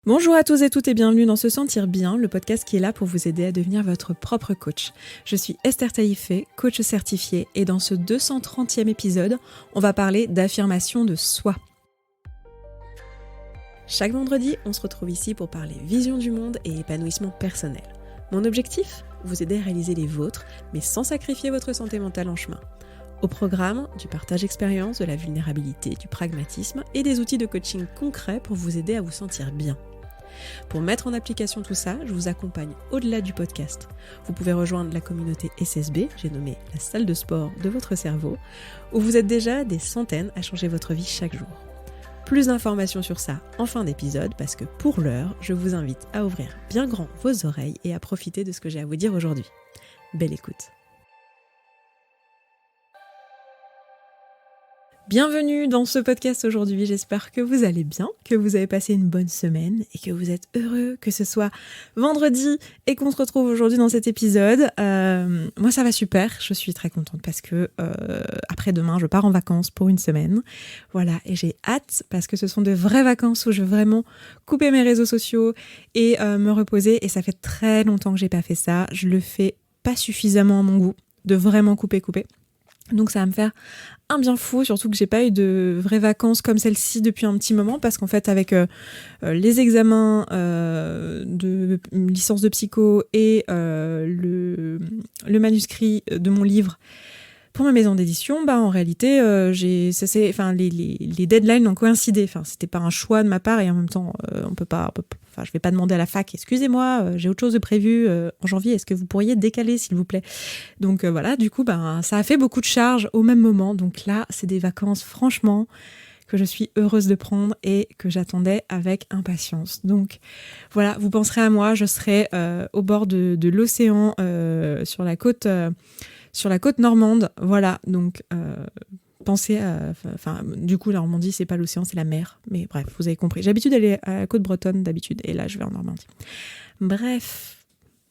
Bonjour à tous et toutes et bienvenue dans Se Sentir Bien, le podcast qui est là pour vous aider à devenir votre propre coach. Je suis Esther Taïfé, coach certifiée, et dans ce 230e épisode, on va parler d'affirmation de soi. Chaque vendredi, on se retrouve ici pour parler vision du monde et épanouissement personnel. Mon objectif ? Vous aider à réaliser les vôtres, mais sans sacrifier votre santé mentale en chemin. Au programme, du partage d'expérience, de la vulnérabilité, du pragmatisme et des outils de coaching concrets pour vous aider à vous sentir bien. Pour mettre en application tout ça, je vous accompagne au-delà du podcast. Vous pouvez rejoindre la communauté SSB, j'ai nommé la salle de sport de votre cerveau, où vous êtes déjà des centaines à changer votre vie chaque jour. Plus d'informations sur ça en fin d'épisode, parce que pour l'heure, je vous invite à ouvrir bien grand vos oreilles et à profiter de ce que j'ai à vous dire aujourd'hui. Belle écoute. Bienvenue dans ce podcast aujourd'hui, j'espère que vous allez bien, que vous avez passé une bonne semaine et que vous êtes heureux que ce soit vendredi et qu'on se retrouve aujourd'hui dans cet épisode. Moi ça va super, je suis très contente parce que après-demain je pars en vacances pour une semaine. Voilà, et j'ai hâte parce que ce sont de vraies vacances où je veux vraiment couper mes réseaux sociaux et me reposer, et ça fait très longtemps que j'ai pas fait ça, je le fais pas suffisamment à mon goût, de vraiment couper. Donc ça va me faire un bien fou, surtout que j'ai pas eu de vraies vacances comme celle-ci depuis un petit moment, parce qu'en fait avec les examens de licence de psycho et le manuscrit de mon livre pour ma maison d'édition, en réalité les deadlines ont coïncidé. Enfin, c'était pas un choix de ma part, et en même temps je vais pas demander à la fac, excusez-moi, j'ai autre chose de prévu en janvier, est-ce que vous pourriez décaler s'il vous plaît? Donc voilà, du coup ça a fait beaucoup de charges au même moment. Donc là, c'est des vacances franchement que je suis heureuse de prendre et que j'attendais avec impatience. Donc voilà, vous penserez à moi, je serai au bord de l'océan sur la côte normande. Voilà, donc pensez à... du coup, la Normandie, c'est pas l'océan, c'est la mer. Mais bref, vous avez compris. J'ai l'habitude d'aller à la côte bretonne d'habitude, et là, je vais en Normandie. Bref,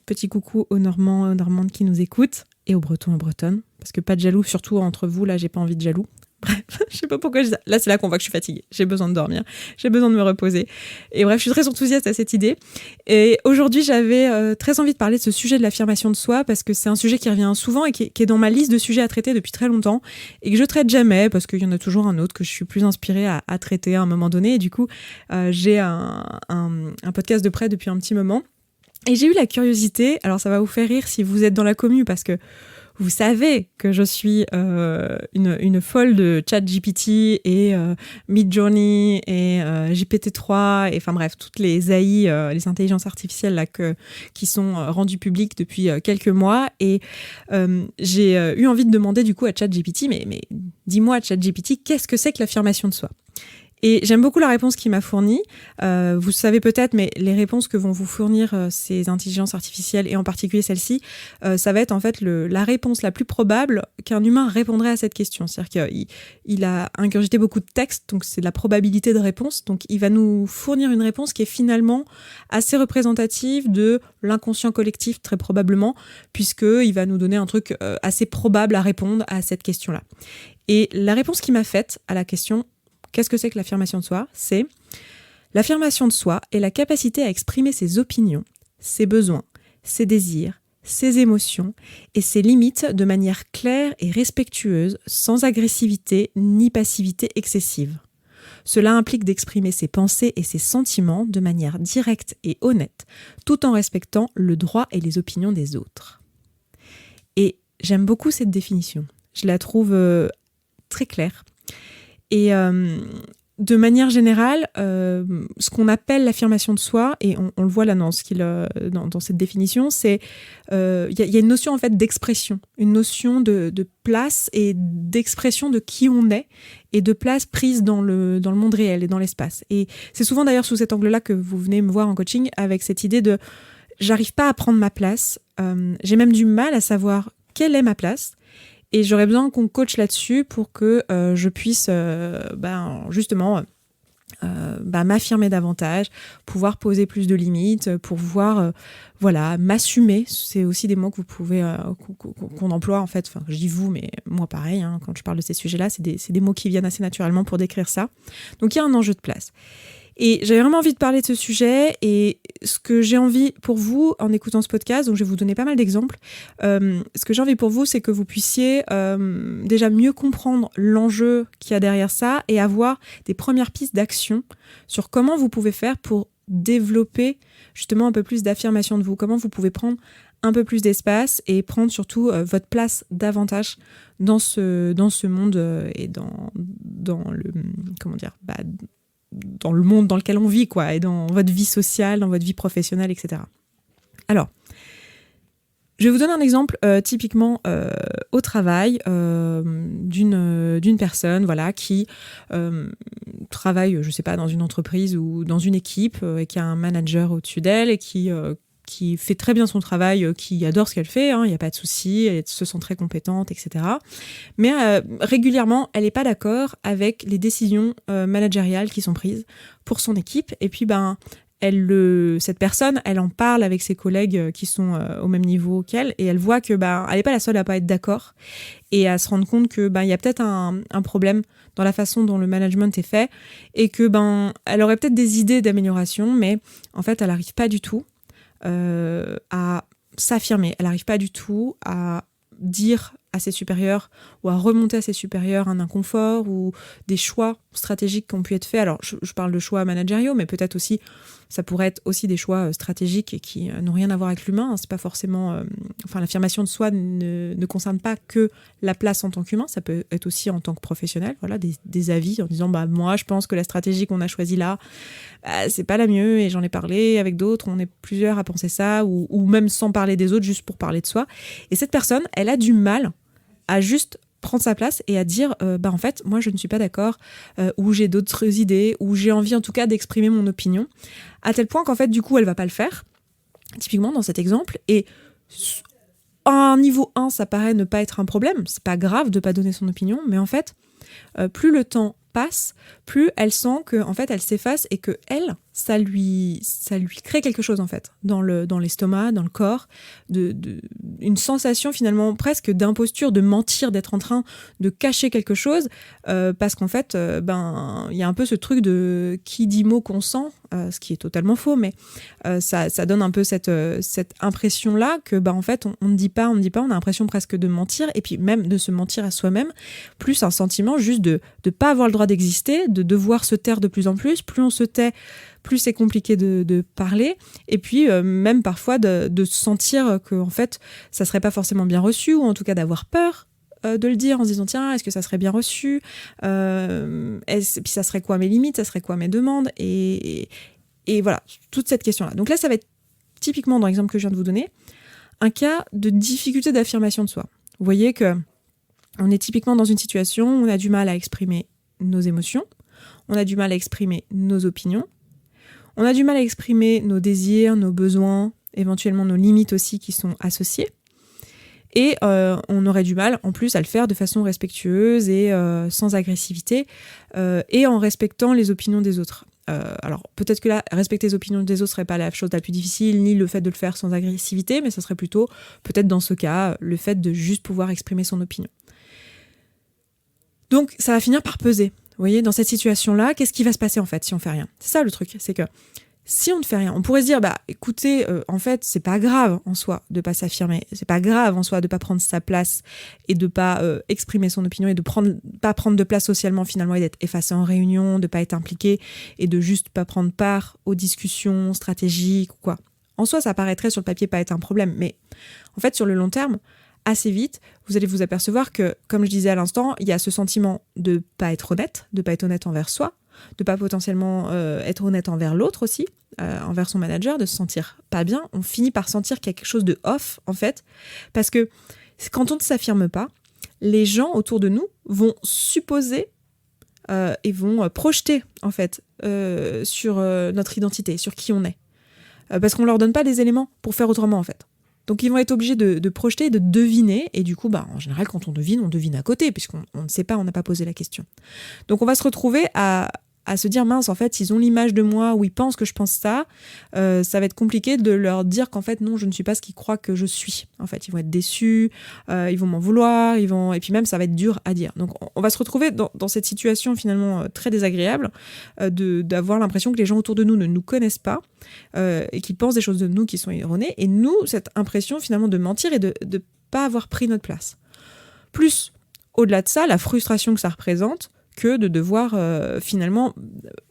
petit coucou aux Normands et aux Normandes qui nous écoutent, et aux Bretons et aux Bretonnes, parce que pas de jaloux, surtout entre vous, là, j'ai pas envie de jaloux. Bref, je sais pas pourquoi je dis ça. Là, c'est là qu'on voit que je suis fatiguée. J'ai besoin de dormir, j'ai besoin de me reposer. Et bref, je suis très enthousiaste à cette idée. Et aujourd'hui, j'avais très envie de parler de ce sujet de l'affirmation de soi, parce que c'est un sujet qui revient souvent et qui est dans ma liste de sujets à traiter depuis très longtemps, et que je traite jamais, parce qu'il y en a toujours un autre que je suis plus inspirée à traiter à un moment donné. Et du coup, j'ai un podcast de près depuis un petit moment. Et j'ai eu la curiosité, alors ça va vous faire rire si vous êtes dans la commu, parce que vous savez que je suis une folle de ChatGPT et Midjourney et GPT-3, et enfin bref, toutes les AI, les intelligences artificielles là, qui sont rendues publiques depuis quelques mois. Et j'ai eu envie de demander du coup à ChatGPT, mais dis-moi ChatGPT, qu'est-ce que c'est que l'affirmation de soi ? Et j'aime beaucoup la réponse qu'il m'a fournie. Vous savez peut-être, mais les réponses que vont vous fournir ces intelligences artificielles, et en particulier celle-ci, ça va être en fait la réponse la plus probable qu'un humain répondrait à cette question. C'est-à-dire qu'il a ingurgité beaucoup de textes, donc c'est de la probabilité de réponse. Donc il va nous fournir une réponse qui est finalement assez représentative de l'inconscient collectif, très probablement, puisqu'il va nous donner un truc assez probable à répondre à cette question-là. Et la réponse qu'il m'a faite à la question « Qu'est-ce que c'est que l'affirmation de soi ?» C'est l'affirmation de soi est la capacité à exprimer ses opinions, ses besoins, ses désirs, ses émotions et ses limites de manière claire et respectueuse, sans agressivité ni passivité excessive. Cela implique d'exprimer ses pensées et ses sentiments de manière directe et honnête, tout en respectant le droit et les opinions des autres. Et j'aime beaucoup cette définition. Je la trouve très claire. Et de manière générale, ce qu'on appelle l'affirmation de soi, et on le voit là dans cette définition, c'est il y a une notion en fait d'expression, une notion de place et d'expression de qui on est, et de place prise dans le monde réel et dans l'espace. Et c'est souvent d'ailleurs sous cet angle-là que vous venez me voir en coaching, avec cette idée de j'arrive pas à prendre ma place, j'ai même du mal à savoir quelle est ma place. Et j'aurais besoin qu'on coach là-dessus pour que je puisse justement m'affirmer davantage, pouvoir poser plus de limites, pouvoir m'assumer. C'est aussi des mots que vous pouvez qu'on emploie en fait. Enfin, je dis vous, mais moi pareil. Quand je parle de ces sujets-là, c'est des mots qui viennent assez naturellement pour décrire ça. Donc il y a un enjeu de place. Et j'avais vraiment envie de parler de ce sujet, et ce que j'ai envie pour vous en écoutant ce podcast, donc je vais vous donner pas mal d'exemples, ce que j'ai envie pour vous, c'est que vous puissiez déjà mieux comprendre l'enjeu qu'il y a derrière ça et avoir des premières pistes d'action sur comment vous pouvez faire pour développer justement un peu plus d'affirmation de vous, comment vous pouvez prendre un peu plus d'espace et prendre surtout votre place davantage dans ce monde et dans le comment dire dans le monde dans lequel on vit, quoi, et dans votre vie sociale, dans votre vie professionnelle, etc. Alors, je vais vous donner un exemple typiquement au travail d'une personne, voilà, qui travaille, je sais pas, dans une entreprise ou dans une équipe et qui a un manager au-dessus d'elle et qui fait très bien son travail, qui adore ce qu'elle fait, il n'y a pas de souci, elle se sent très compétente, etc. Mais régulièrement, elle n'est pas d'accord avec les décisions managériales qui sont prises pour son équipe. Et puis, cette personne, elle en parle avec ses collègues qui sont au même niveau qu'elle, et elle voit que elle n'est pas la seule à pas être d'accord et à se rendre compte que il y a peut-être un problème dans la façon dont le management est fait, et que elle aurait peut-être des idées d'amélioration, mais en fait, elle n'arrive pas du tout à s'affirmer. Elle n'arrive pas du tout à dire à ses supérieurs ou à remonter à ses supérieurs un inconfort ou des choix stratégiques qui ont pu être faits. Alors, je parle de choix managériaux, mais peut-être aussi, ça pourrait être aussi des choix stratégiques et qui n'ont rien à voir avec l'humain. C'est pas forcément... l'affirmation de soi ne concerne pas que la place en tant qu'humain, ça peut être aussi en tant que professionnel. Voilà, des avis en disant, moi, je pense que la stratégie qu'on a choisie là, c'est pas la mieux, et j'en ai parlé avec d'autres, on est plusieurs à penser ça, ou même sans parler des autres, juste pour parler de soi. Et cette personne, elle a du mal à juste prendre sa place et à dire en fait, moi je ne suis pas d'accord, ou j'ai d'autres idées, ou j'ai envie en tout cas d'exprimer mon opinion, à tel point qu'en fait du coup elle va pas le faire, typiquement dans cet exemple. Et à un niveau 1, ça paraît ne pas être un problème, c'est pas grave de pas donner son opinion, mais en fait plus le temps passe, plus elle sent que en fait elle s'efface, et que elle, ça lui crée quelque chose en fait dans l'estomac, dans le corps, une sensation finalement presque d'imposture, de mentir, d'être en train de cacher quelque chose, parce qu'en fait il y a un peu ce truc de qui dit mot consent, ce qui est totalement faux, mais ça donne un peu cette impression là que en fait on ne dit pas, on a l'impression presque de mentir, et puis même de se mentir à soi-même, plus un sentiment juste de pas avoir le droit d'exister, de devoir se taire de plus en plus. Plus on se tait, plus c'est compliqué de parler, et puis même parfois de sentir que en fait ça serait pas forcément bien reçu, ou en tout cas d'avoir peur de le dire en se disant tiens, est-ce que ça serait bien reçu, puis ça serait quoi mes limites, ça serait quoi mes demandes, et voilà, toute cette question-là. Donc là, ça va être typiquement dans l'exemple que je viens de vous donner, un cas de difficulté d'affirmation de soi. Vous voyez que on est typiquement dans une situation où on a du mal à exprimer nos émotions, on a du mal à exprimer nos opinions, on a du mal à exprimer nos désirs, nos besoins, éventuellement nos limites aussi qui sont associées. Et on aurait du mal en plus à le faire de façon respectueuse et sans agressivité, et en respectant les opinions des autres. Alors peut-être que là, respecter les opinions des autres serait pas la chose la plus difficile, ni le fait de le faire sans agressivité, mais ça serait plutôt, peut-être dans ce cas, le fait de juste pouvoir exprimer son opinion. Donc ça va finir par peser. Vous voyez, dans cette situation-là, qu'est-ce qui va se passer en fait si on fait rien ? C'est ça le truc, c'est que si on ne fait rien, on pourrait se dire, écoutez, en fait, c'est pas grave en soi de pas s'affirmer, c'est pas grave en soi de pas prendre sa place et de pas exprimer son opinion, et de pas prendre de place socialement finalement, et d'être effacé en réunion, de pas être impliqué et de juste pas prendre part aux discussions stratégiques ou quoi. En soi, ça paraîtrait sur le papier pas être un problème, mais en fait, sur le long terme, assez vite, vous allez vous apercevoir que, comme je disais à l'instant, il y a ce sentiment de pas être honnête envers soi, de pas potentiellement être honnête envers l'autre aussi, envers son manager, de se sentir pas bien. On finit par sentir qu'il y a quelque chose de off, en fait, parce que quand on ne s'affirme pas, les gens autour de nous vont supposer et vont projeter, en fait, sur notre identité, sur qui on est. Parce qu'on leur donne pas des éléments pour faire autrement, en fait. Donc ils vont être obligés de projeter, de deviner, et du coup, en général, quand on devine à côté, puisqu'on ne sait pas, on n'a pas posé la question. Donc on va se retrouver à à se dire mince, en fait, ils ont l'image de moi ou ils pensent que je pense ça, ça va être compliqué de leur dire qu'en fait, non, je ne suis pas ce qu'ils croient que je suis. En fait, ils vont être déçus, ils vont m'en vouloir, et puis même, ça va être dur à dire. Donc, on va se retrouver dans cette situation finalement très désagréable d'avoir l'impression que les gens autour de nous ne nous connaissent pas et qu'ils pensent des choses de nous qui sont erronées. Et nous, cette impression finalement de mentir et de ne pas avoir pris notre place. Plus, au-delà de ça, la frustration que ça représente, que de devoir finalement,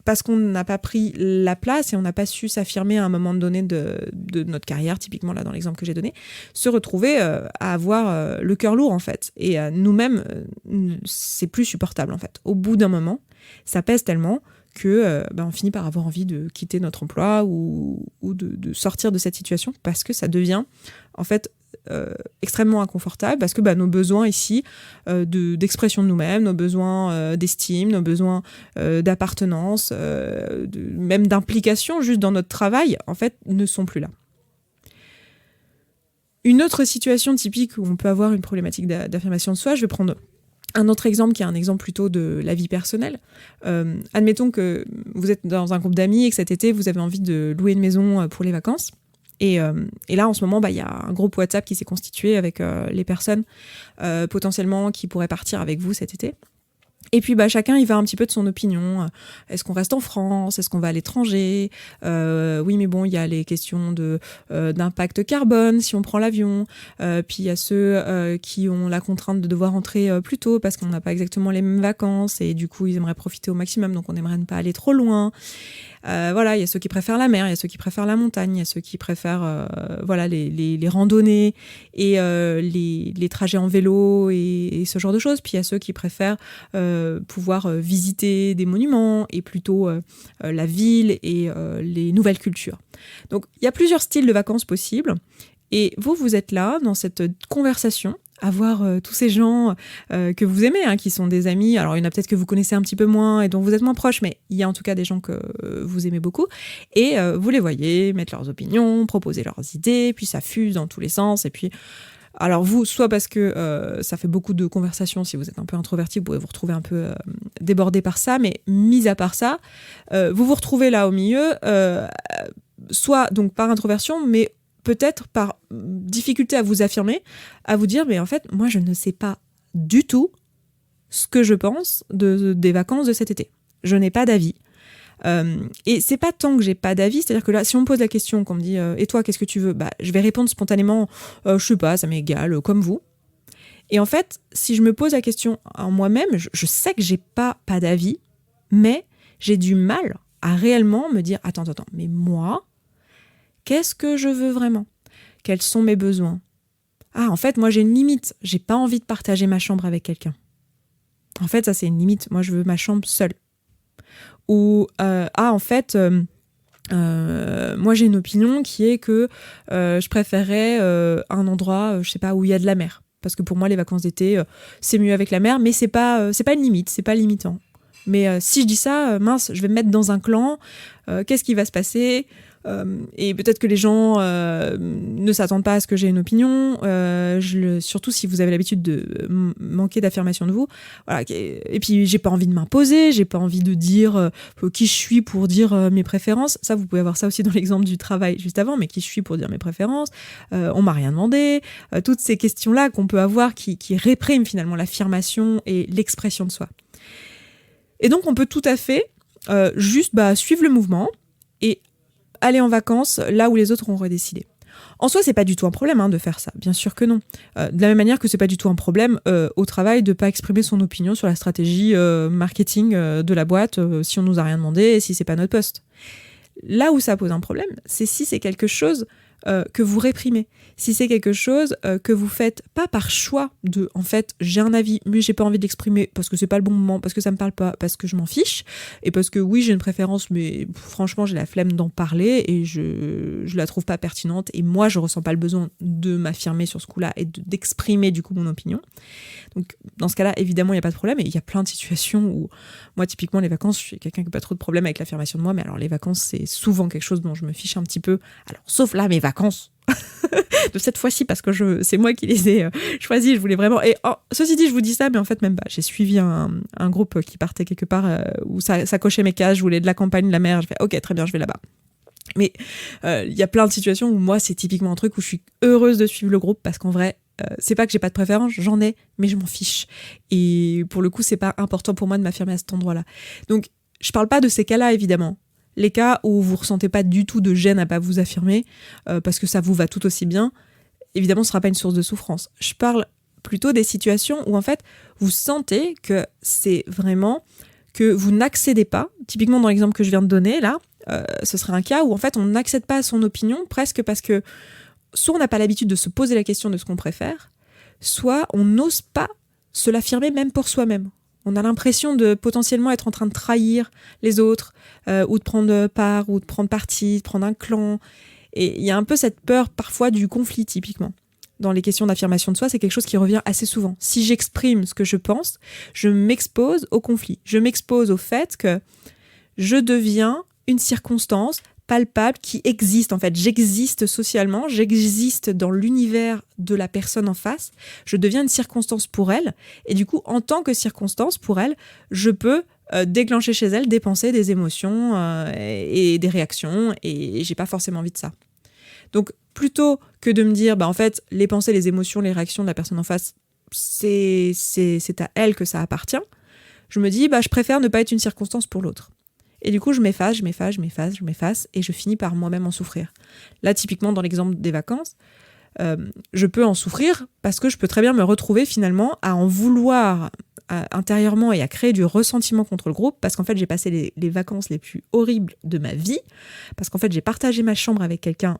parce qu'on n'a pas pris la place et on n'a pas su s'affirmer à un moment donné de notre carrière, typiquement là dans l'exemple que j'ai donné, se retrouver à avoir le cœur lourd en fait. Et nous-mêmes, c'est plus supportable en fait. Au bout d'un moment, ça pèse tellement que on finit par avoir envie de quitter notre emploi ou de sortir de cette situation parce que ça devient en fait extrêmement inconfortable parce que nos besoins ici d'expression de nous-mêmes, nos besoins d'estime, nos besoins d'appartenance, même d'implication juste dans notre travail, en fait, ne sont plus là. Une autre situation typique où on peut avoir une problématique d'affirmation de soi, je vais prendre un autre exemple qui est un exemple plutôt de la vie personnelle. Admettons que vous êtes dans un groupe d'amis et que cet été, vous avez envie de louer une maison pour les vacances. Et là, en ce moment, y a un groupe WhatsApp qui s'est constitué avec les personnes potentiellement qui pourraient partir avec vous cet été. Et puis chacun il va un petit peu de son opinion. Est-ce qu'on reste en France? Est-ce qu'on va à l'étranger? Oui, mais bon, il y a les questions d'impact carbone si on prend l'avion. Puis il y a ceux qui ont la contrainte de devoir rentrer plus tôt parce qu'on n'a pas exactement les mêmes vacances et du coup ils aimeraient profiter au maximum, donc on aimerait ne pas aller trop loin. Voilà, il y a ceux qui préfèrent la mer, il y a ceux qui préfèrent la montagne, il y a ceux qui préfèrent les randonnées et les trajets en vélo et ce genre de choses. Puis il y a ceux qui préfèrent pouvoir visiter des monuments et plutôt la ville et les nouvelles cultures. Donc il y a plusieurs styles de vacances possibles et vous êtes là dans cette conversation à voir tous ces gens que vous aimez, qui sont des amis. Alors, il y en a peut-être que vous connaissez un petit peu moins et dont vous êtes moins proche, mais il y a en tout cas des gens que vous aimez beaucoup. Et vous les voyez mettre leurs opinions, proposer leurs idées, puis ça fuse dans tous les sens. Et puis, alors vous, soit parce que ça fait beaucoup de conversations, si vous êtes un peu introverti, vous pouvez vous retrouver un peu débordé par ça, mais mis à part ça, vous vous retrouvez là au milieu, soit donc par introversion, mais peut-être par difficulté à vous affirmer, à vous dire, mais en fait, moi, je ne sais pas du tout ce que je pense des vacances de cet été. Je n'ai pas d'avis. Et c'est pas tant que j'ai pas d'avis, c'est-à-dire que là, si on me pose la question, qu'on me dit « Et toi, qu'est-ce que tu veux ?» je vais répondre spontanément « Je sais pas, ça m'est égal, comme vous. » Et en fait, si je me pose la question en moi-même, je sais que j'ai pas d'avis, mais j'ai du mal à réellement me dire « Attends, mais moi... qu'est-ce que je veux vraiment? Quels sont mes besoins? Ah, en fait, moi, j'ai une limite. J'ai pas envie de partager ma chambre avec quelqu'un. En fait, ça, c'est une limite. Moi, je veux ma chambre seule. Ou, en fait, moi, j'ai une opinion qui est que je préférerais un endroit, je sais pas, où il y a de la mer. Parce que pour moi, les vacances d'été, c'est mieux avec la mer, mais c'est pas une limite, c'est pas limitant. Mais si je dis ça, mince, je vais me mettre dans un clan, qu'est-ce qui va se passer ? Et peut-être que les gens ne s'attendent pas à ce que j'ai une opinion, surtout si vous avez l'habitude de manquer d'affirmation de vous. Voilà. Et puis j'ai pas envie de m'imposer, j'ai pas envie de dire qui je suis pour dire mes préférences. Ça, vous pouvez avoir ça aussi dans l'exemple du travail juste avant, mais qui je suis pour dire mes préférences, on m'a rien demandé, toutes ces questions-là qu'on peut avoir qui répriment finalement l'affirmation et l'expression de soi. Et donc on peut tout à fait juste suivre le mouvement et aller en vacances là où les autres auraient décidé. En soi, c'est pas du tout un problème de faire ça, bien sûr que non. De la même manière que c'est pas du tout un problème au travail de pas exprimer son opinion sur la stratégie marketing de la boîte si on nous a rien demandé et si c'est pas notre poste. Là où ça pose un problème, c'est si c'est quelque chose que vous réprimez. Si c'est quelque chose que vous faites pas par choix de, en fait, j'ai un avis, mais j'ai pas envie de l'exprimer parce que c'est pas le bon moment, parce que ça me parle pas, parce que je m'en fiche, et parce que oui, j'ai une préférence, mais franchement, j'ai la flemme d'en parler et je la trouve pas pertinente et moi, je ressens pas le besoin de m'affirmer sur ce coup-là et d'exprimer du coup mon opinion. Donc, dans ce cas-là, évidemment, il n'y a pas de problème et il y a plein de situations où, moi, typiquement, les vacances, je suis quelqu'un qui n'a pas trop de problème avec l'affirmation de moi, mais alors les vacances, c'est souvent quelque chose dont je me fiche un petit peu. Alors, sauf là, mes vacances, vacances de cette fois-ci parce que c'est moi qui les ai choisis. Je voulais vraiment. Et ceci dit, je vous dis ça, mais en fait même pas. J'ai suivi un groupe qui partait quelque part où ça cochait mes cases. Je voulais de la campagne, de la mer. Je fais ok, très bien, je vais là-bas. Mais il y a plein de situations où moi c'est typiquement un truc où je suis heureuse de suivre le groupe parce qu'en vrai c'est pas que j'ai pas de préférence, j'en ai, mais je m'en fiche. Et pour le coup c'est pas important pour moi de m'affirmer à cet endroit-là. Donc je parle pas de ces cas-là évidemment. Les cas où vous ressentez pas du tout de gêne à pas vous affirmer parce que ça vous va tout aussi bien, évidemment ce sera pas une source de souffrance. Je parle plutôt des situations où en fait vous sentez que c'est vraiment que vous n'accédez pas, typiquement dans l'exemple que je viens de donner là, ce serait un cas où en fait on n'accède pas à son opinion presque parce que soit on n'a pas l'habitude de se poser la question de ce qu'on préfère, soit on n'ose pas se l'affirmer même pour soi-même. On a l'impression de potentiellement être en train de trahir les autres, ou de prendre part, ou de prendre parti, de prendre un clan. Et il y a un peu cette peur parfois du conflit typiquement. Dans les questions d'affirmation de soi, c'est quelque chose qui revient assez souvent. Si j'exprime ce que je pense, je m'expose au conflit. Je m'expose au fait que je deviens une circonstance palpable qui existe. En fait, j'existe socialement, j'existe dans l'univers de la personne en face. Je deviens une circonstance pour elle. Et du coup, en tant que circonstance pour elle, je peux déclencher chez elle des pensées, des émotions et des réactions. Et j'ai pas forcément envie de ça. Donc, plutôt que de me dire, en fait, les pensées, les émotions, les réactions de la personne en face, c'est à elle que ça appartient, je me dis, je préfère ne pas être une circonstance pour l'autre. Et du coup, je m'efface, et je finis par moi-même en souffrir. Là, typiquement, dans l'exemple des vacances, je peux en souffrir parce que je peux très bien me retrouver finalement à en vouloir intérieurement et à créer du ressentiment contre le groupe parce qu'en fait, j'ai passé les vacances les plus horribles de ma vie parce qu'en fait, j'ai partagé ma chambre avec quelqu'un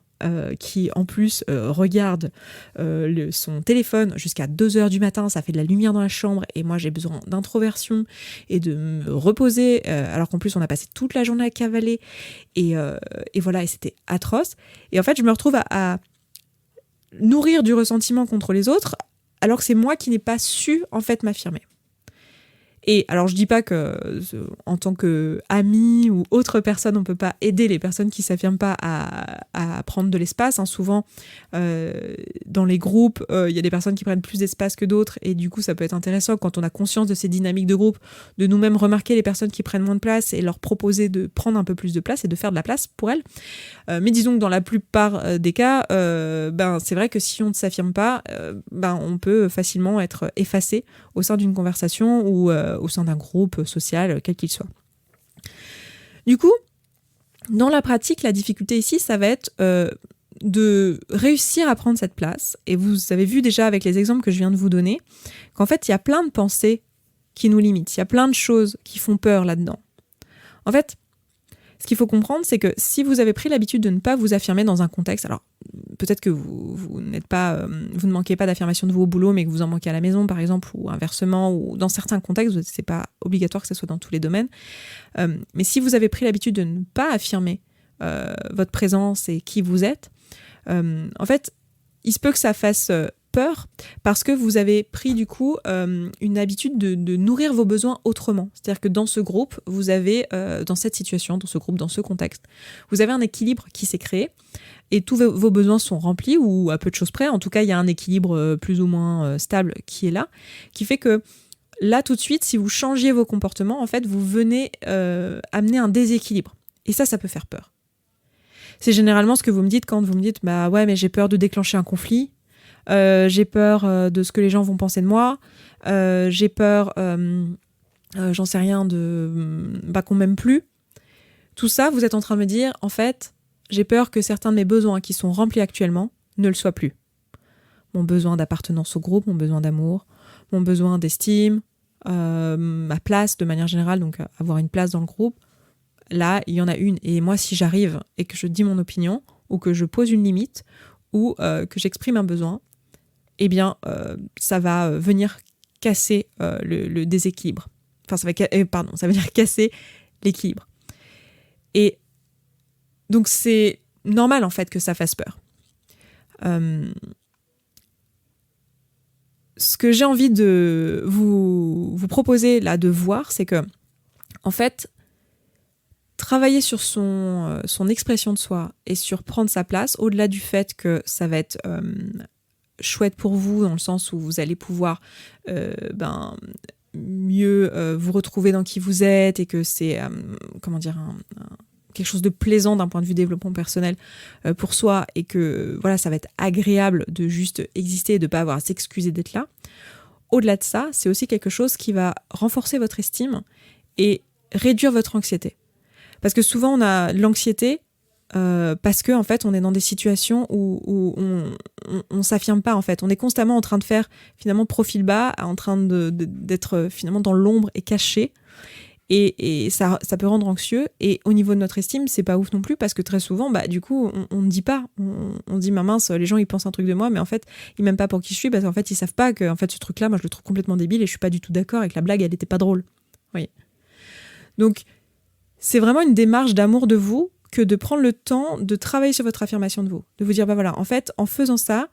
qui, en plus, regarde son téléphone jusqu'à 2h du matin. Ça fait de la lumière dans la chambre et moi, j'ai besoin d'introversion et de me reposer alors qu'en plus, on a passé toute la journée à cavaler et voilà, et c'était atroce. Et en fait, je me retrouve à nourrir du ressentiment contre les autres alors que c'est moi qui n'ai pas su en fait m'affirmer. Et alors je dis pas que en tant qu'ami ou autre personne on peut pas aider les personnes qui s'affirment pas à prendre de l'espace, hein. Souvent dans les groupes il y a des personnes qui prennent plus d'espace que d'autres et du coup ça peut être intéressant quand on a conscience de ces dynamiques de groupe de nous-mêmes remarquer les personnes qui prennent moins de place et leur proposer de prendre un peu plus de place et de faire de la place pour elles. Mais disons que dans la plupart des cas c'est vrai que si on ne s'affirme pas on peut facilement être effacé au sein d'une conversation ou au sein d'un groupe social, quel qu'il soit. Du coup, dans la pratique, la difficulté ici, ça va être de réussir à prendre cette place. Et vous avez vu déjà avec les exemples que je viens de vous donner, qu'en fait, il y a plein de pensées qui nous limitent. Il y a plein de choses qui font peur là-dedans. En fait, ce qu'il faut comprendre, c'est que si vous avez pris l'habitude de ne pas vous affirmer dans un contexte, alors peut-être que vous ne manquez pas d'affirmation de vous au boulot, mais que vous en manquez à la maison, par exemple, ou inversement, ou dans certains contextes, c'est pas obligatoire que ce soit dans tous les domaines. Mais si vous avez pris l'habitude de ne pas affirmer votre présence et qui vous êtes, en fait, il se peut que ça fasse peur parce que vous avez pris du coup une habitude de nourrir vos besoins autrement. C'est-à-dire que dans ce groupe, vous avez, dans cette situation, dans ce groupe, dans ce contexte, vous avez un équilibre qui s'est créé et tous vos besoins sont remplis ou à peu de choses près. En tout cas, il y a un équilibre plus ou moins stable qui est là, qui fait que là, tout de suite, si vous changiez vos comportements, en fait, vous venez amener un déséquilibre. Et ça peut faire peur. C'est généralement ce que vous me dites quand vous me dites « ouais, mais j'ai peur de déclencher un conflit ». J'ai peur de ce que les gens vont penser de moi, j'ai peur, j'en sais rien, qu'on m'aime plus. Tout ça, vous êtes en train de me dire, en fait, j'ai peur que certains de mes besoins qui sont remplis actuellement ne le soient plus. Mon besoin d'appartenance au groupe, mon besoin d'amour, mon besoin d'estime, ma place de manière générale, donc avoir une place dans le groupe, là, il y en a une. Et moi, si j'arrive et que je dis mon opinion, ou que je pose une limite, ou que j'exprime un besoin, eh bien, ça va venir casser le déséquilibre. Enfin, ça va venir casser l'équilibre. Et donc, c'est normal, en fait, que ça fasse peur. Ce que j'ai envie de vous proposer, là, de voir, c'est que, en fait, travailler sur son expression de soi et sur prendre sa place, au-delà du fait que ça va être chouette pour vous, dans le sens où vous allez pouvoir mieux vous retrouver dans qui vous êtes, et que c'est quelque chose de plaisant d'un point de vue développement personnel pour soi, et que voilà, ça va être agréable de juste exister et de ne pas avoir à s'excuser d'être là. Au-delà de ça, c'est aussi quelque chose qui va renforcer votre estime et réduire votre anxiété. Parce que souvent, on a l'anxiété parce que en fait, on est dans des situations où on s'affirme pas. En fait, on est constamment en train de faire finalement profil bas, en train d'être finalement dans l'ombre et caché. Et ça peut rendre anxieux. Et au niveau de notre estime, c'est pas ouf non plus, parce que très souvent, du coup, on ne dit pas. On dit, mince, les gens, ils pensent un truc de moi, mais en fait, ils m'aiment pas pour qui je suis, parce qu'en fait, ils savent pas que en fait, ce truc-là, moi, je le trouve complètement débile et je suis pas du tout d'accord, et que la blague, elle était pas drôle. Oui. Donc, c'est vraiment une démarche d'amour de vous que de prendre le temps de travailler sur votre affirmation de vous. De vous dire, voilà, en fait, en faisant ça,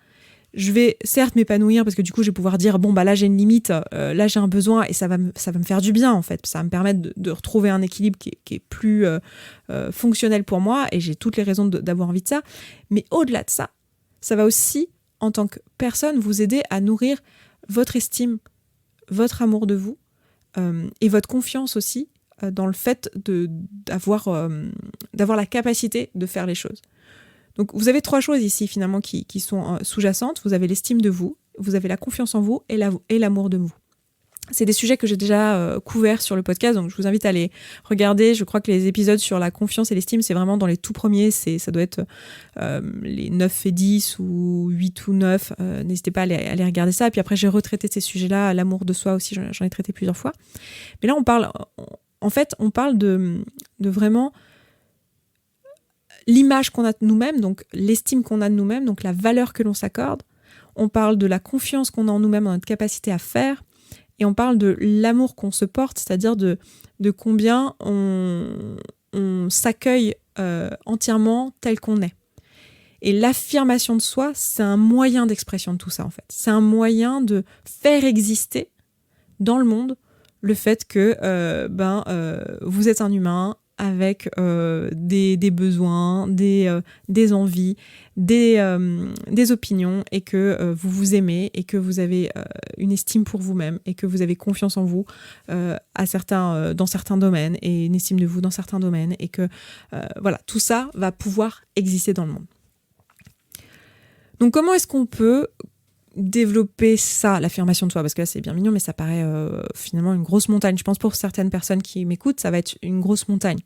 je vais certes m'épanouir, parce que du coup, je vais pouvoir dire, là, j'ai une limite, là, j'ai un besoin, et ça va me faire du bien, en fait. Ça va me permettre de retrouver un équilibre qui est plus fonctionnel pour moi, et j'ai toutes les raisons d'avoir envie de ça. Mais au-delà de ça, ça va aussi, en tant que personne, vous aider à nourrir votre estime, votre amour de vous, et votre confiance aussi, dans le fait d'avoir la capacité de faire les choses. Donc, vous avez 3 choses ici, finalement, qui sont sous-jacentes. Vous avez l'estime de vous, vous avez la confiance en vous et l'amour de vous. C'est des sujets que j'ai déjà couverts sur le podcast, donc je vous invite à les regarder. Je crois que les épisodes sur la confiance et l'estime, c'est vraiment dans les tout premiers. Ça doit être les 9 et 10 ou 8 ou 9. N'hésitez pas à aller regarder ça. Et puis après, j'ai retraité ces sujets-là. L'amour de soi aussi, j'en ai traité plusieurs fois. Mais là, on parle de vraiment l'image qu'on a de nous-mêmes, donc l'estime qu'on a de nous-mêmes, donc la valeur que l'on s'accorde. On parle de la confiance qu'on a en nous-mêmes, en notre capacité à faire. Et on parle de l'amour qu'on se porte, c'est-à-dire de combien on s'accueille entièrement tel qu'on est. Et l'affirmation de soi, c'est un moyen d'expression de tout ça, en fait. C'est un moyen de faire exister dans le monde le fait que vous êtes un humain avec des besoins, des envies, des opinions, et que vous vous aimez, et que vous avez une estime pour vous-même, et que vous avez confiance en vous dans certains domaines, et une estime de vous dans certains domaines, et que tout ça va pouvoir exister dans le monde. Donc comment est-ce qu'on peut développer ça, l'affirmation de soi? Parce que là, c'est bien mignon, mais ça paraît finalement une grosse montagne. Je pense pour certaines personnes qui m'écoutent, ça va être une grosse montagne.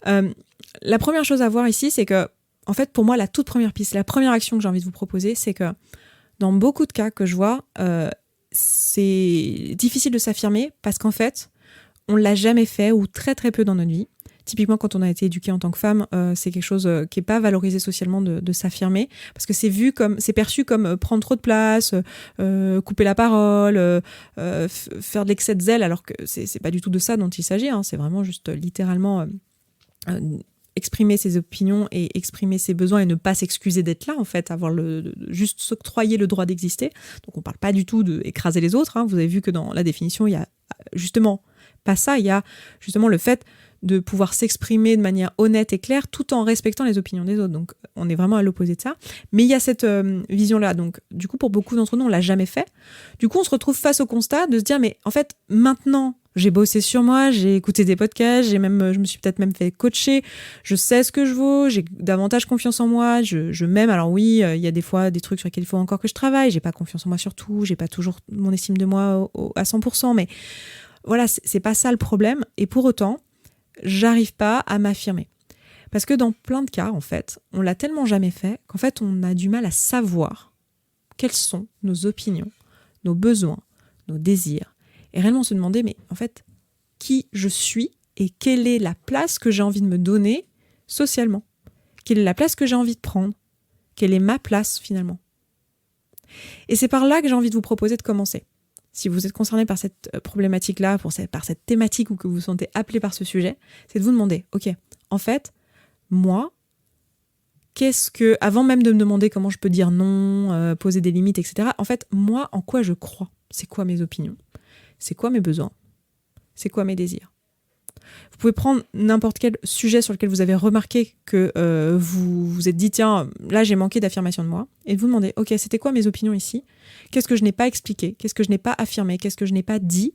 La première chose à voir ici, c'est que, en fait, pour moi, la toute première piste, la première action que j'ai envie de vous proposer, c'est que dans beaucoup de cas que je vois, c'est difficile de s'affirmer parce qu'en fait, on l'a jamais fait, ou très très peu dans notre vie. Typiquement, quand on a été éduqué en tant que femme, c'est quelque chose qui n'est pas valorisé socialement de s'affirmer, parce que c'est perçu comme prendre trop de place, couper la parole, faire de l'excès de zèle, alors que c'est pas du tout de ça dont il s'agit. C'est vraiment juste littéralement exprimer ses opinions et exprimer ses besoins, et ne pas s'excuser d'être là, en fait, juste s'octroyer le droit d'exister. Donc on parle pas du tout d'écraser les autres. Vous avez vu que dans la définition, il y a justement pas ça, il y a justement le fait de pouvoir s'exprimer de manière honnête et claire, tout en respectant les opinions des autres. Donc, on est vraiment à l'opposé de ça. Mais il y a cette vision-là. Donc, du coup, pour beaucoup d'entre nous, on l'a jamais fait. Du coup, on se retrouve face au constat de se dire, mais en fait, maintenant, j'ai bossé sur moi, j'ai écouté des podcasts, je me suis peut-être même fait coacher, je sais ce que je vaux, j'ai davantage confiance en moi, je m'aime. Alors oui, il y a des fois des trucs sur lesquels il faut encore que je travaille, j'ai pas confiance en moi sur tout, j'ai pas toujours mon estime de moi à 100%, mais voilà, c'est pas ça le problème. Et pour autant, j'arrive pas à m'affirmer. Parce que dans plein de cas, en fait, on l'a tellement jamais fait qu'en fait, on a du mal à savoir quelles sont nos opinions, nos besoins, nos désirs. Et réellement se demander, mais en fait, qui je suis et quelle est la place que j'ai envie de me donner socialement? Quelle est la place que j'ai envie de prendre? Quelle est ma place, finalement? Et c'est par là que j'ai envie de vous proposer de commencer. Si vous êtes concerné par cette problématique-là, par cette thématique, ou que vous vous sentez appelé par ce sujet, c'est de vous demander, ok, en fait, moi, avant même de me demander comment je peux dire non, poser des limites, etc., en fait, moi, en quoi je crois? C'est quoi mes opinions? C'est quoi mes besoins? C'est quoi mes désirs? Vous pouvez prendre n'importe quel sujet sur lequel vous avez remarqué que vous vous êtes dit, tiens, là j'ai manqué d'affirmation de moi, et vous demandez, ok, c'était quoi mes opinions ici ? Qu'est-ce que je n'ai pas expliqué ? Qu'est-ce que je n'ai pas affirmé ? Qu'est-ce que je n'ai pas dit ?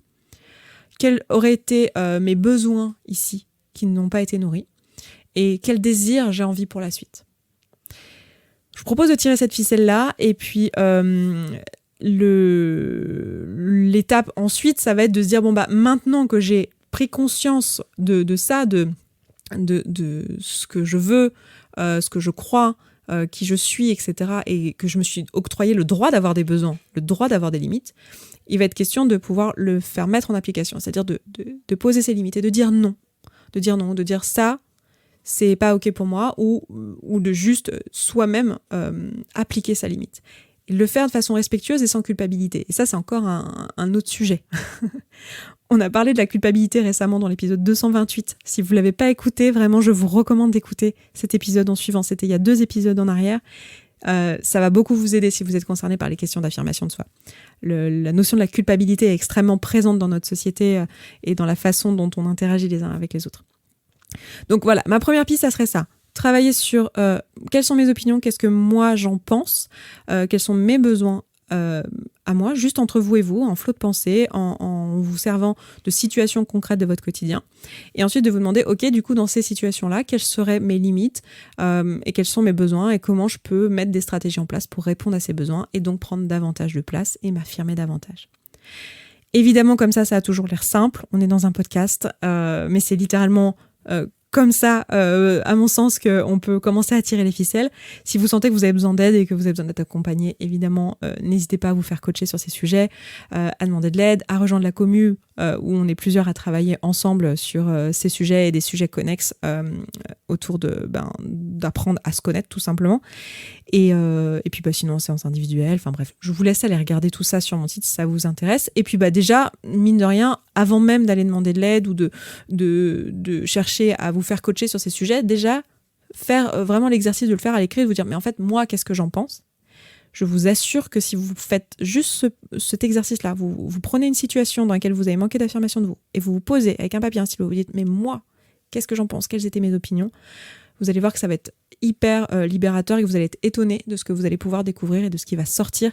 Quels auraient été mes besoins ici qui n'ont pas été nourris ? Et quel désir j'ai envie pour la suite ? Je vous propose de tirer cette ficelle-là, et puis l'étape ensuite, ça va être de se dire, bon bah maintenant que j'ai pris conscience de ça, de ce que je veux, ce que je crois, qui je suis, etc., et que je me suis octroyé le droit d'avoir des besoins, le droit d'avoir des limites, il va être question de pouvoir le faire mettre en application, c'est-à-dire de poser ses limites et de dire non, de dire ça, c'est pas ok pour moi, ou de juste soi-même appliquer sa limite. Et le faire de façon respectueuse et sans culpabilité. Et ça, c'est encore un autre sujet. On a parlé de la culpabilité récemment dans l'épisode 228. Si vous ne l'avez pas écouté, vraiment, je vous recommande d'écouter cet épisode en suivant. C'était il y a 2 épisodes en arrière. Ça va beaucoup vous aider si vous êtes concerné par les questions d'affirmation de soi. La notion de la culpabilité est extrêmement présente dans notre société et dans la façon dont on interagit les uns avec les autres. Donc voilà, ma première piste, ça serait ça. Travailler sur quelles sont mes opinions, qu'est-ce que moi j'en pense, quels sont mes besoins à moi, juste entre vous et vous, en flot de pensée, en vous servant de situations concrètes de votre quotidien. Et ensuite de vous demander, ok, du coup, dans ces situations-là, quelles seraient mes limites et quels sont mes besoins et comment je peux mettre des stratégies en place pour répondre à ces besoins et donc prendre davantage de place et m'affirmer davantage. Évidemment, comme ça a toujours l'air simple. On est dans un podcast, mais c'est littéralement comme ça, à mon sens, qu'on peut commencer à tirer les ficelles. Si vous sentez que vous avez besoin d'aide et que vous avez besoin d'être accompagné, évidemment, n'hésitez pas à vous faire coacher sur ces sujets, à demander de l'aide, à rejoindre la commu, où on est plusieurs à travailler ensemble sur ces sujets et des sujets connexes autour d'apprendre à se connaître, tout simplement. Et puis sinon en séance individuelle, enfin bref, je vous laisse aller regarder tout ça sur mon site si ça vous intéresse. Et puis déjà, mine de rien, avant même d'aller demander de l'aide ou de chercher à vous faire coacher sur ces sujets, déjà faire vraiment l'exercice de le faire à l'écrit, de vous dire mais en fait moi qu'est-ce que j'en pense ? Je vous assure que si vous faites juste cet exercice-là, vous prenez une situation dans laquelle vous avez manqué d'affirmation de vous et vous vous posez avec un papier, un stylo, vous dites mais moi qu'est-ce que j'en pense ? Quelles étaient mes opinions ? Vous allez voir que ça va être hyper libérateur et que vous allez être étonné de ce que vous allez pouvoir découvrir et de ce qui va sortir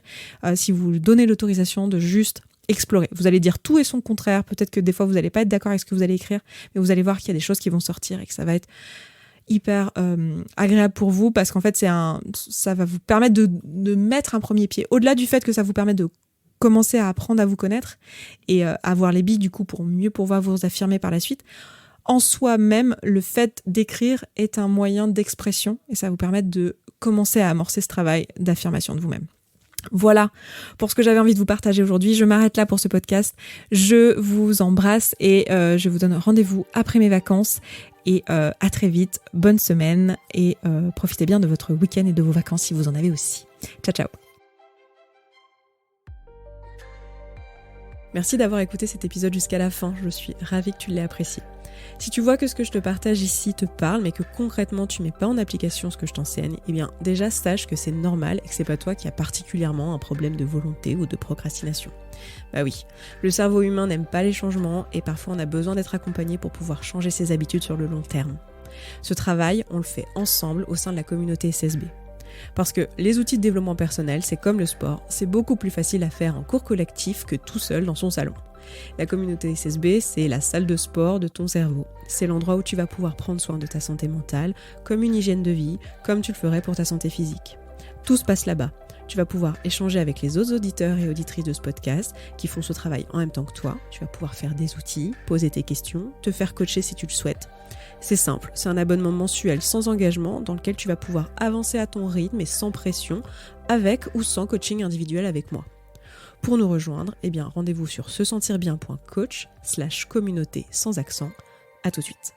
si vous donnez l'autorisation de juste explorer. Vous allez dire tout et son contraire. Peut-être que des fois, vous n'allez pas être d'accord avec ce que vous allez écrire, mais vous allez voir qu'il y a des choses qui vont sortir et que ça va être hyper agréable pour vous parce qu'en fait, ça va vous permettre de mettre un premier pied. Au-delà du fait que ça vous permet de commencer à apprendre à vous connaître et avoir les billes du coup pour mieux pouvoir vous affirmer par la suite, en soi-même, le fait d'écrire est un moyen d'expression et ça va vous permettre de commencer à amorcer ce travail d'affirmation de vous-même. Voilà pour ce que j'avais envie de vous partager aujourd'hui. Je m'arrête là pour ce podcast. Je vous embrasse et je vous donne rendez-vous après mes vacances. Et à très vite, bonne semaine et profitez bien de votre week-end et de vos vacances si vous en avez aussi. Ciao, ciao. Merci d'avoir écouté cet épisode jusqu'à la fin. Je suis ravie que tu l'aies apprécié. Si tu vois que ce que je te partage ici te parle, mais que concrètement tu mets pas en application ce que je t'enseigne, eh bien déjà sache que c'est normal et que c'est pas toi qui as particulièrement un problème de volonté ou de procrastination. Bah oui, le cerveau humain n'aime pas les changements et parfois on a besoin d'être accompagné pour pouvoir changer ses habitudes sur le long terme. Ce travail, on le fait ensemble au sein de la communauté SSB. Parce que les outils de développement personnel, c'est comme le sport, c'est beaucoup plus facile à faire en cours collectif que tout seul dans son salon. La communauté SSB, c'est la salle de sport de ton cerveau. C'est l'endroit où tu vas pouvoir prendre soin de ta santé mentale, comme une hygiène de vie, comme tu le ferais pour ta santé physique. Tout se passe là-bas. Tu vas pouvoir échanger avec les autres auditeurs et auditrices de ce podcast qui font ce travail en même temps que toi. Tu vas pouvoir faire des outils, poser tes questions, te faire coacher si tu le souhaites. C'est simple, c'est un abonnement mensuel sans engagement dans lequel tu vas pouvoir avancer à ton rythme et sans pression, avec ou sans coaching individuel avec moi. Pour nous rejoindre, rendez-vous sur sesentirbien.coach/communauté sans accent. À tout de suite.